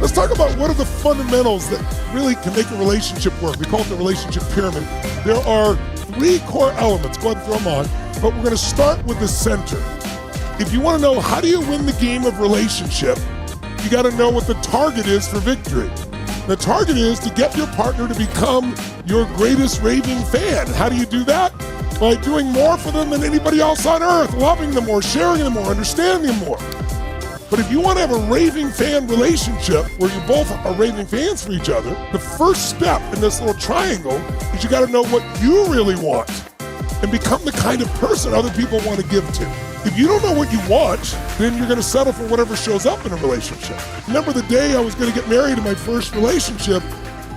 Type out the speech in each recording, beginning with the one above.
Let's talk about what are the fundamentals that really can make a relationship work. We call it the relationship pyramid. There are 3 core elements. Go ahead and throw them on. But we're going to start with the center. If you want to know how do you win the game of relationship, you got to know what the target is for victory. The target is to get your partner to become your greatest raving fan. How do you do that? By doing more for them than anybody else on earth, loving them more, sharing them more, understanding them more. But if you want to have a raving fan relationship where you both are raving fans for each other, the first step in this little triangle is you got to know what you really want and become the kind of person other people want to give to. If you don't know what you want, then you're going to settle for whatever shows up in a relationship. Remember the day I was going to get married in my first relationship,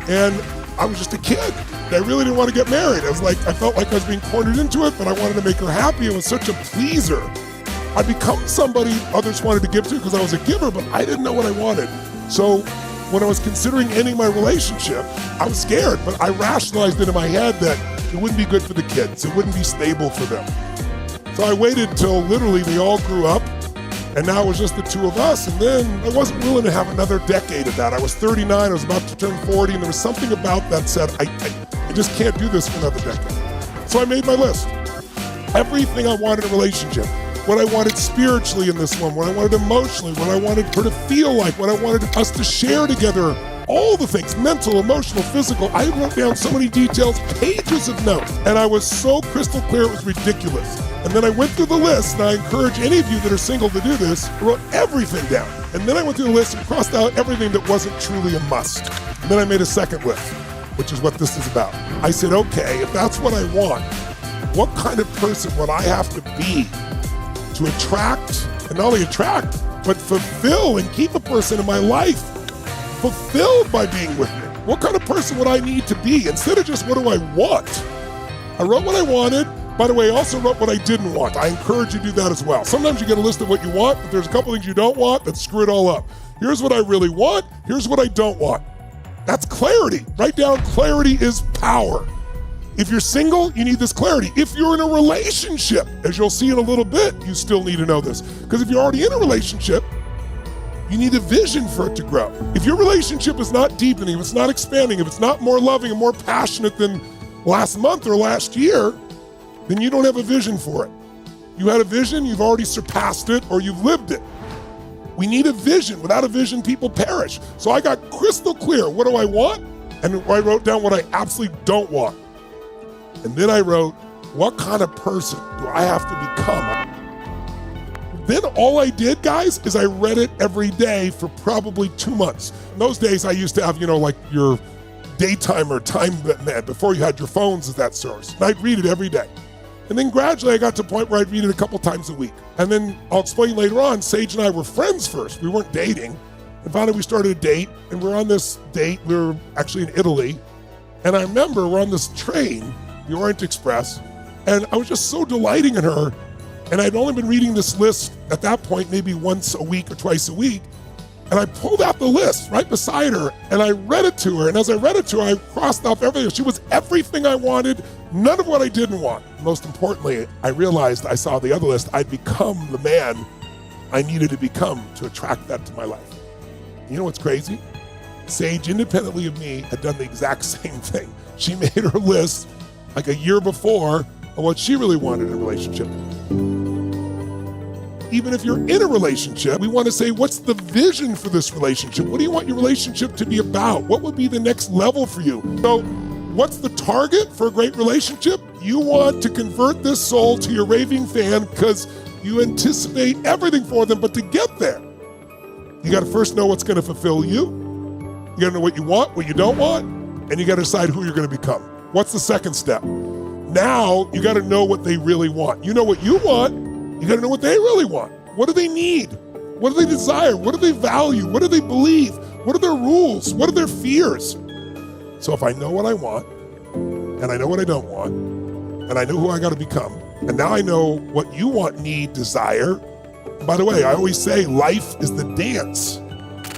and I was just a kid. I really didn't want to get married. I felt like I was being cornered into it, but I wanted to make her happy. It was such a pleaser. I become somebody others wanted to give to because I was a giver, but I didn't know what I wanted. So when I was considering ending my relationship, I was scared, but I rationalized it in my head that it wouldn't be good for the kids. It wouldn't be stable for them. So I waited until literally they all grew up, and now it was just the 2 of us. And then I wasn't willing to have another decade of that. I was 39, I was about to turn 40, and there was something about that said, I just can't do this for another decade. So I made my list. Everything I wanted in a relationship, what I wanted spiritually in this one, what I wanted emotionally, what I wanted her to feel like, what I wanted us to share together, all the things, mental, emotional, physical. I wrote down so many details, pages of notes, and I was so crystal clear it was ridiculous. And then I went through the list, and I encourage any of you that are single to do this. I wrote everything down. And then I went through the list and crossed out everything that wasn't truly a must. And then I made a second list, which is what this is about. I said, okay, if that's what I want, what kind of person would I have to be to attract, and not only attract, but fulfill and keep a person in my life fulfilled by being with me? What kind of person would I need to be instead of just what do I want? I wrote what I wanted. By the way, I also wrote what I didn't want. I encourage you to do that as well. Sometimes you get a list of what you want, but there's a couple things you don't want that screw it all up. Here's what I really want. Here's what I don't want. That's clarity. Write down clarity is power. If you're single, you need this clarity. If you're in a relationship, as you'll see in a little bit, you still need to know this. Because if you're already in a relationship, you need a vision for it to grow. If your relationship is not deepening, if it's not expanding, if it's not more loving and more passionate than last month or last year, then you don't have a vision for it. You had a vision, you've already surpassed it, or you've lived it. We need a vision. Without a vision, people perish. So I got crystal clear, what do I want? And I wrote down what I absolutely don't want. And then I wrote, what kind of person do I have to become? Then all I did, guys, is I read it every day for probably 2 months. In those days, I used to have, like your daytime or time before you had your phones as that source. And I'd read it every day. And then gradually I got to a point where I'd read it a couple times a week. And then I'll explain later on, Sage and I were friends first. We weren't dating. And finally we started a date, and we're on this date. We were actually in Italy. And I remember we're on this train, the Orient Express, and I was just so delighting in her. And I'd only been reading this list at that point, maybe once a week or twice a week. And I pulled out the list right beside her, and I read it to her. And as I read it to her, I crossed off everything. She was everything I wanted, none of what I didn't want. Most importantly, I realized I saw the other list. I'd become the man I needed to become to attract that to my life. You know what's crazy? Sage, independently of me, had done the exact same thing. She made her list like a year before of what she really wanted in a relationship. Even if you're in a relationship, we want to say, what's the vision for this relationship? What do you want your relationship to be about? What would be the next level for you? So what's the target for a great relationship? You want to convert this soul to your raving fan because you anticipate everything for them, but to get there, you got to first know what's going to fulfill you. You got to know what you want, what you don't want, and you got to decide who you're going to become. What's the second step? Now you got to know what they really want. You know what you want. You got to know what they really want. What do they need? What do they desire? What do they value? What do they believe? What are their rules? What are their fears? So if I know what I want, and I know what I don't want, and I know who I got to become, and now I know what you want, need, desire. And by the way, I always say life is the dance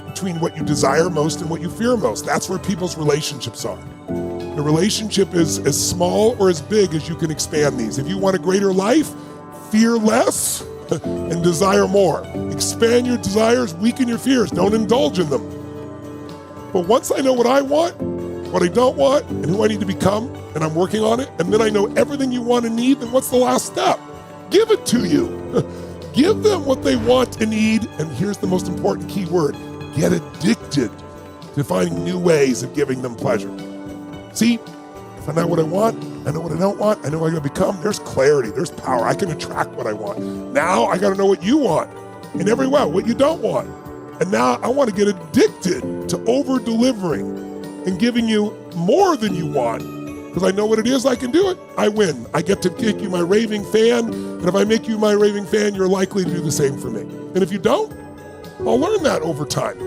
between what you desire most and what you fear most. That's where people's relationships are. The relationship is as small or as big as you can expand these. If you want a greater life, fear less and desire more. Expand your desires, weaken your fears. Don't indulge in them. But once I know what I want, what I don't want, and who I need to become, and I'm working on it, and then I know everything you want and need, then what's the last step? Give it to you. Give them what they want and need, and here's the most important key word: get addicted to finding new ways of giving them pleasure. See, if I know what I want, I know what I don't want, I know what I'm gonna become, there's clarity, there's power. I can attract what I want. Now I gotta know what you want in every way, what you don't want. And now I wanna get addicted to over-delivering and giving you more than you want, because I know what it is, I can do it, I win. I get to make you my raving fan, and if I make you my raving fan, you're likely to do the same for me. And if you don't, I'll learn that over time.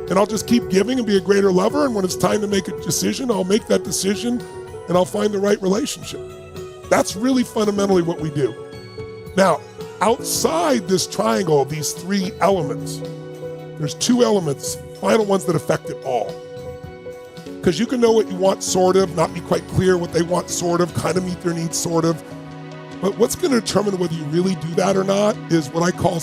And I'll just keep giving and be a greater lover, and when it's time to make a decision, I'll make that decision, and I'll find the right relationship. That's really fundamentally what we do. Now, outside this triangle of these three elements, there's two elements, final ones that affect it all. Because you can know what you want, sort of, not be quite clear what they want, sort of, kind of meet their needs, sort of. But what's going to determine whether you really do that or not is what I call